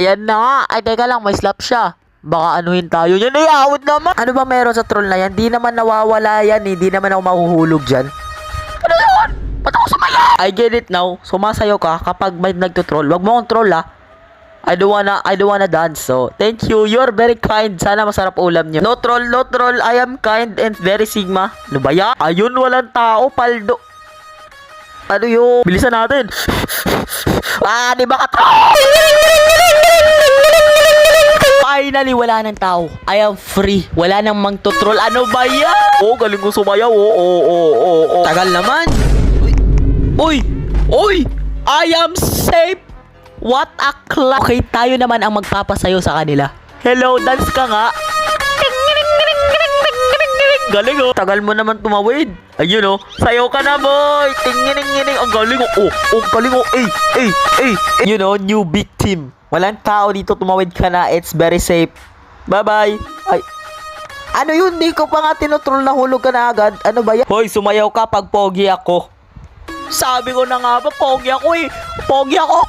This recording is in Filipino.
Ayan na nga. Ay, teka lang, may slap siya. Baka anuhin tayo yan. Ay, awit naman. Ano ba meron sa troll na yan? Di naman nawawala yan. Hindi naman ako mahuhulog dyan. Ano yun? Ba't ako sumayaw? I get it now. Sumasayaw ka kapag may nagtutroll. Wag mo akong troll ah. I don't wanna dance. So, thank you. You're very kind. Sana masarap ulam niyo. No troll, no troll. I am kind and very sigma. Ano ba yan? Ayun, walang tao. Paldo. Ano yun? Bilisan natin. Di ba ka-troll? Finally, wala ng tao. I am free. Wala nang mang-troll. Ano ba yan? Galing ko sumayaw. Tagal naman. Uy! I am safe. What a class. Okay, tayo naman ang magpapasayo sa kanila. Hello, dance ka nga. Galing oh. Tagal mo naman tumawid. Ayun oh. Sayo ka na boy. Tingining. Ang galing oh. Galing oh. You know, new big team. Walang tao dito, tumawid ka na. It's very safe. Bye-bye. Ay. Ano yun? Di ko pa nga tinutroll na hulog ka na agad. Ano ba yan? Hoy, sumayaw ka pag pogi ako. Sabi ko na nga ba, pogi ako eh. Pogi ako.